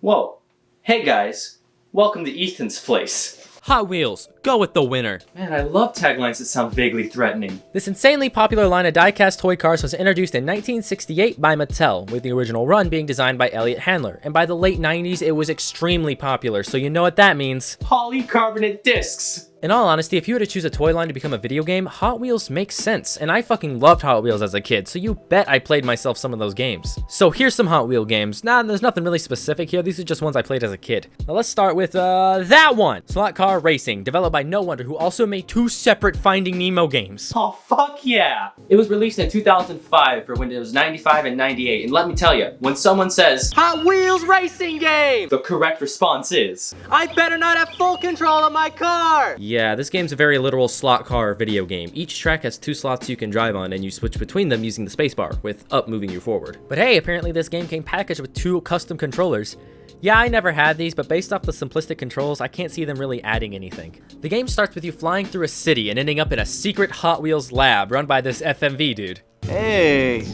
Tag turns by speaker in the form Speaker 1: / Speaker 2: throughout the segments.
Speaker 1: Whoa. Hey guys, welcome to Ethan's place.
Speaker 2: Hot Wheels, go with the winner.
Speaker 1: Man, I love taglines that sound vaguely threatening.
Speaker 2: This insanely popular line of die-cast toy cars was introduced in 1968 by Mattel, with the original run being designed by Elliot Handler, and by the late 90s it was extremely popular, so you know what that means.
Speaker 1: Polycarbonate discs!
Speaker 2: In all honesty, if you were to choose a toy line to become a video game, Hot Wheels makes sense, and I fucking loved Hot Wheels as a kid, so you bet I played myself some of those games. So here's some Hot Wheel games. There's nothing really specific here, these are just ones I played as a kid. Now let's start with, that one! Slot Car Racing, developed by No Wonder, who also made 2 separate Finding Nemo games.
Speaker 1: Oh, fuck yeah! It was released in 2005 for Windows 95 and 98, and let me tell you, when someone says,
Speaker 2: Hot Wheels Racing Game!
Speaker 1: the correct response is,
Speaker 2: I better not have full control of my car! Yeah, this game's a very literal slot car video game. Each track has 2 slots you can drive on, and you switch between them using the spacebar, with up moving you forward. But hey, apparently this game came packaged with 2 custom controllers. Yeah, I never had these, but based off the simplistic controls, I can't see them really adding anything. The game starts with you flying through a city and ending up in a secret Hot Wheels lab run by this FMV dude.
Speaker 3: Hey,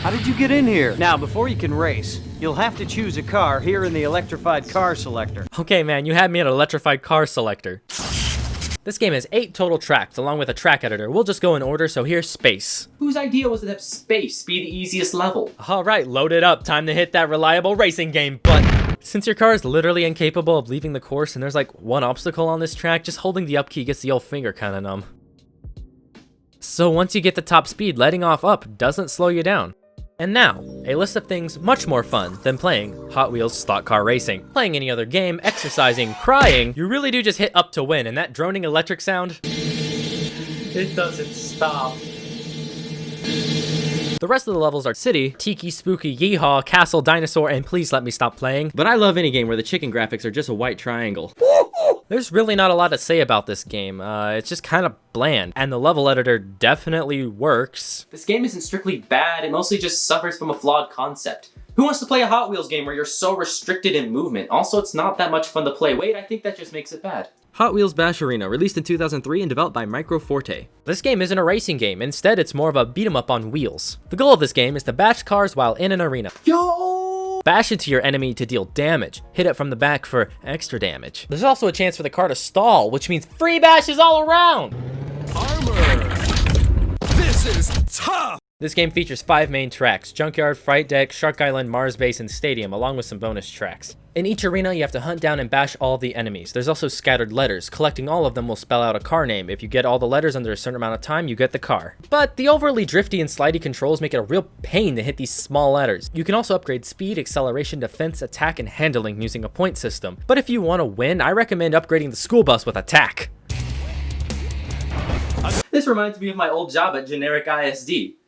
Speaker 3: how did you get in here? Now, before you can race, you'll have to choose a car here in the electrified car selector.
Speaker 2: Okay, man, you had me at electrified car selector. This game has 8 total tracks, along with a track editor. We'll just go in order, so here's Space.
Speaker 1: whose idea was to have space be the easiest level?
Speaker 2: Alright, load it up. Time to hit that reliable racing game button. Since your car is literally incapable of leaving the course and there's like 1 obstacle on this track, just holding the up key gets the old finger kinda numb. So once you get the top speed, letting off up doesn't slow you down. And now, a list of things much more fun than playing Hot Wheels Slot Car Racing. Playing any other game, exercising, crying, you really do just hit up to win, and that droning electric sound,
Speaker 1: It doesn't stop.
Speaker 2: The rest of the levels are City, Tiki, Spooky, Yeehaw, Castle, Dinosaur, and Please Let Me Stop Playing. But I love any game where the chicken graphics are just a white triangle. There's really not a lot to say about this game, it's just kind of bland, and the level editor definitely works.
Speaker 1: This game isn't strictly bad, it mostly just suffers from a flawed concept. Who wants to play a Hot Wheels game where you're so restricted in movement? Also, it's not that much fun to play. Wait, I think that just makes it bad.
Speaker 2: Hot Wheels Bash Arena, released in 2003 and developed by Microforte. This game isn't a racing game, instead it's more of a beat 'em up on wheels. The goal of this game is to bash cars while in an arena.
Speaker 1: Yo!
Speaker 2: Bash into your enemy to deal damage, hit it from the back for extra damage. There's also a chance for the car to stall, which means free bashes all around!
Speaker 4: Armor! This is tough!
Speaker 2: This game features 5 main tracks: Junkyard, Fright Deck, Shark Island, Mars Base, and Stadium, along with some bonus tracks. In each arena, you have to hunt down and bash all the enemies. There's also scattered letters. Collecting all of them will spell out a car name. If you get all the letters under a certain amount of time, you get the car. But the overly drifty and slidey controls make it a real pain to hit these small letters. You can also upgrade speed, acceleration, defense, attack, and handling using a point system. But if you want to win, I recommend upgrading the school bus with attack.
Speaker 1: This reminds me of my old job at Generic ISD.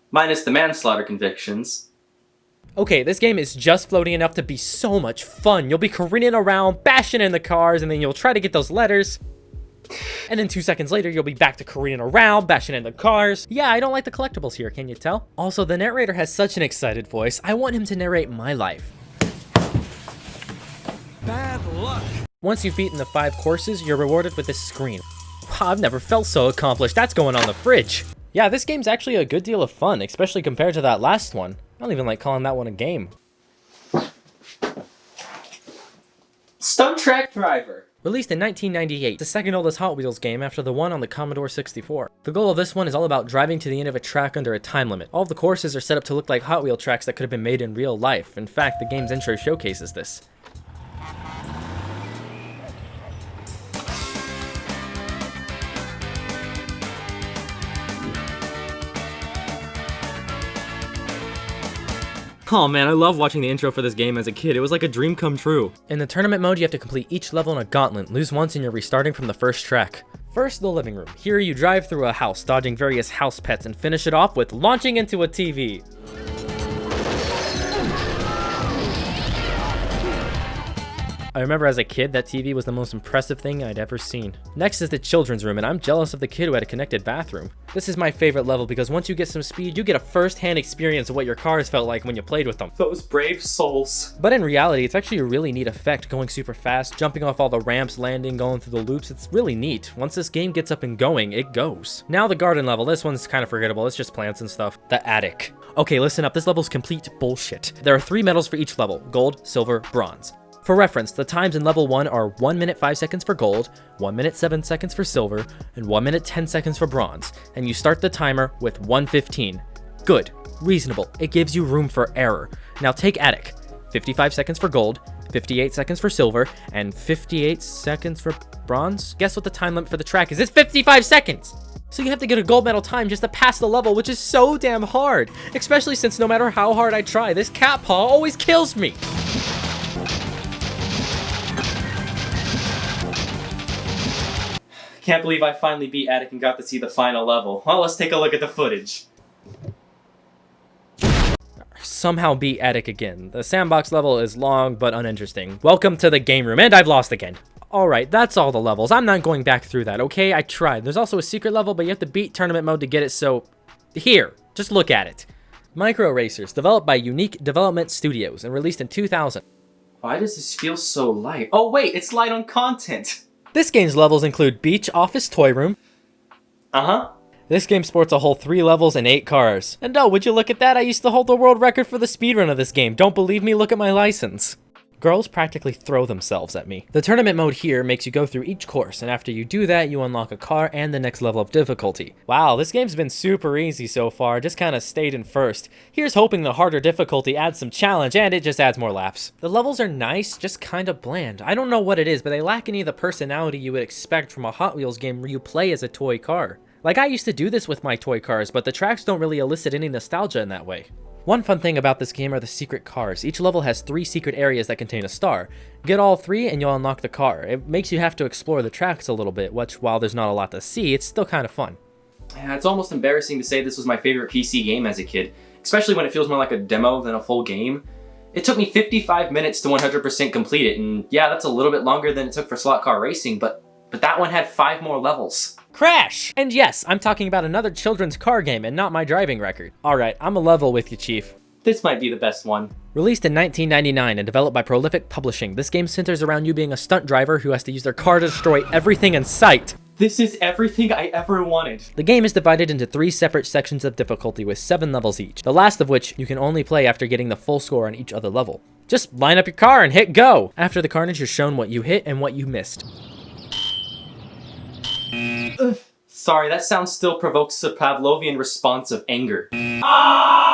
Speaker 1: Minus the manslaughter convictions.
Speaker 2: Okay, this game is just floating enough to be so much fun. You'll be careening around, bashing in the cars, and then you'll try to get those letters. And then 2 seconds later, you'll be back to careening around, bashing in the cars. Yeah, I don't like the collectibles here, can you tell? Also, the narrator has such an excited voice. I want him to narrate my life.
Speaker 4: Bad luck!
Speaker 2: Once you've beaten the 5 courses, you're rewarded with this screen. Wow, I've never felt so accomplished. That's going on the fridge. Yeah, this game's actually a good deal of fun, especially compared to that last one. I don't even like calling that one a game.
Speaker 1: Stunt Track Driver.
Speaker 2: Released in 1998, the second oldest Hot Wheels game after the one on the Commodore 64. The goal of this one is all about driving to the end of a track under a time limit. All of the courses are set up to look like Hot Wheel tracks that could have been made in real life. In fact, the game's intro showcases this. Oh man, I love watching the intro for this game as a kid. It was like a dream come true. In the tournament mode, you have to complete each level in a gauntlet. Lose once and you're restarting from the first track. First, the living room. Here you drive through a house, dodging various house pets, and finish it off with launching into a TV. I remember as a kid, that TV was the most impressive thing I'd ever seen. Next is the children's room, and I'm jealous of the kid who had a connected bathroom. This is my favorite level because once you get some speed, you get a first-hand experience of what your cars felt like when you played with them.
Speaker 1: Those brave souls.
Speaker 2: But in reality, it's actually a really neat effect, going super fast, jumping off all the ramps, landing, going through the loops. It's really neat. Once this game gets up and going, it goes. Now the garden level. This one's kind of forgettable. It's just plants and stuff. The attic. Okay, listen up. This level's complete bullshit. There are 3 medals for each level: gold, silver, bronze. For reference, the times in level 1 are 1 minute 5 seconds for gold, 1 minute 7 seconds for silver, and 1 minute 10 seconds for bronze. And you start the timer with 1:15. Good. Reasonable. It gives you room for error. Now take attic. 55 seconds for gold, 58 seconds for silver, and 58 seconds for bronze? Guess what the time limit for the track is? It's 55 seconds! So you have to get a gold medal time just to pass the level, which is so damn hard. Especially since no matter how hard I try, this cat paw always kills me.
Speaker 1: Can't believe I finally beat Attic and got to see the final level. Well, let's take a look at the footage.
Speaker 2: Somehow beat attic again. The sandbox level is long but uninteresting. Welcome to the game room, and I've lost again. Alright, that's all the levels. I'm not going back through that, okay? I tried. There's also a secret level, but you have to beat tournament mode to get it, so... Here, just look at it. Micro Racers, developed by Unique Development Studios and released in 2000.
Speaker 1: Why does this feel so light? Oh wait, it's light on content!
Speaker 2: This game's levels include beach, office, toy room.
Speaker 1: Uh-huh.
Speaker 2: This game sports a whole 3 levels and 8 cars. And oh, would you look at that? I used to hold the world record for the speedrun of this game. Don't believe me? Look at my license. Girls practically throw themselves at me. The tournament mode here makes you go through each course, and after you do that, you unlock a car and the next level of difficulty. Wow, this game's been super easy so far, just kinda stayed in first. Here's hoping the harder difficulty adds some challenge, and it just adds more laps. The levels are nice, just kinda bland. I don't know what it is, but they lack any of the personality you would expect from a Hot Wheels game where you play as a toy car. Like, I used to do this with my toy cars, but the tracks don't really elicit any nostalgia in that way. One fun thing about this game are the secret cars. Each level has 3 secret areas that contain a star. Get all 3 and you'll unlock the car. It makes you have to explore the tracks a little bit, which, while there's not a lot to see, it's still kind of fun.
Speaker 1: Yeah, it's almost embarrassing to say this was my favorite PC game as a kid, especially when it feels more like a demo than a full game. It took me 55 minutes to 100% complete it, and yeah, that's a little bit longer than it took for Slot Car Racing, but that one had 5 more levels.
Speaker 2: Crash! And yes, I'm talking about another children's car game and not my driving record. Alright, I'm a level with you, Chief.
Speaker 1: This might be the best one.
Speaker 2: Released in 1999 and developed by Prolific Publishing, this game centers around you being a stunt driver who has to use their car to destroy everything in sight.
Speaker 1: This is everything I ever wanted.
Speaker 2: The game is divided into 3 separate sections of difficulty with 7 levels each, the last of which you can only play after getting the full score on each other level. Just line up your car and hit go! After the carnage, you're shown what you hit and what you missed.
Speaker 1: Sorry, that sound still provokes a Pavlovian response of anger.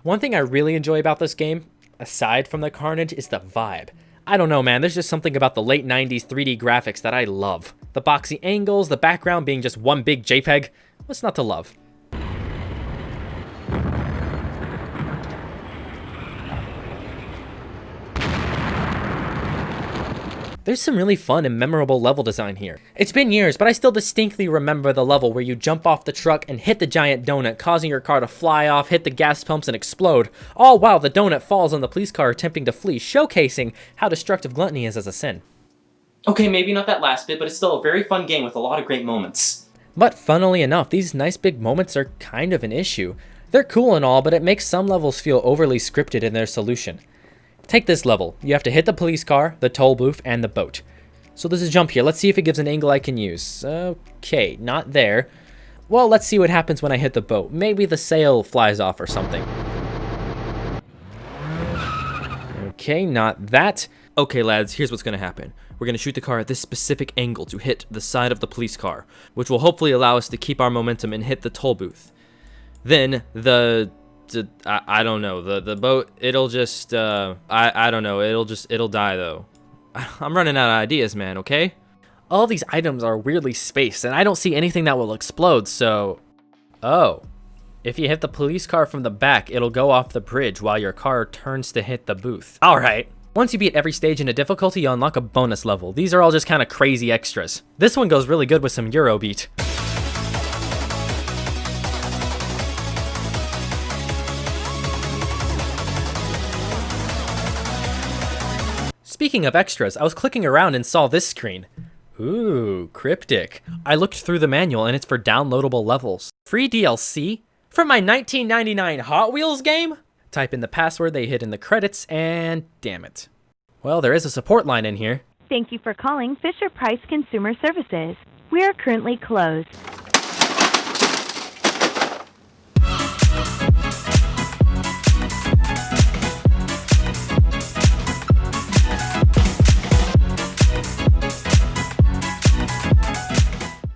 Speaker 2: One thing I really enjoy about this game, aside from the carnage, is the vibe. I don't know, man, there's just something about the late 90s 3D graphics that I love. The boxy angles, the background being just one big JPEG. What's not to love? There's some really fun and memorable level design here. It's been years, but I still distinctly remember the level where you jump off the truck and hit the giant donut, causing your car to fly off, hit the gas pumps, and explode, all while the donut falls on the police car attempting to flee, showcasing how destructive gluttony is as a sin.
Speaker 1: Okay, maybe not that last bit, but it's still a very fun game with a lot of great moments.
Speaker 2: But funnily enough, these nice big moments are kind of an issue. They're cool and all, but it makes some levels feel overly scripted in their solution. Take this level. You have to hit the police car, the toll booth, and the boat. So there's a jump here. Let's see if it gives an angle I can use. Okay, not there. Well, let's see what happens when I hit the boat. Maybe the sail flies off or something. Okay, not that. Okay, lads, here's what's gonna happen. We're gonna shoot the car at this specific angle to hit the side of the police car, which will hopefully allow us to keep our momentum and hit the toll booth. Then I don't know, the boat, it'll just, I don't know, it'll die though. I'm running out of ideas, man, okay? All these items are weirdly spaced, and I don't see anything that will explode, so... Oh. If you hit the police car from the back, it'll go off the bridge while your car turns to hit the booth. Alright. Once you beat every stage in a difficulty, you unlock a bonus level. These are all just kind of crazy extras. This one goes really good with some Eurobeat. Speaking of extras, I was clicking around and saw this screen. Ooh, cryptic. I looked through the manual and it's for downloadable levels. Free DLC? For my 1999 Hot Wheels game? Type in the password they hid in the credits and damn it. Well, there is a support line in here.
Speaker 5: Thank you for calling Fisher-Price Consumer Services. We are currently closed.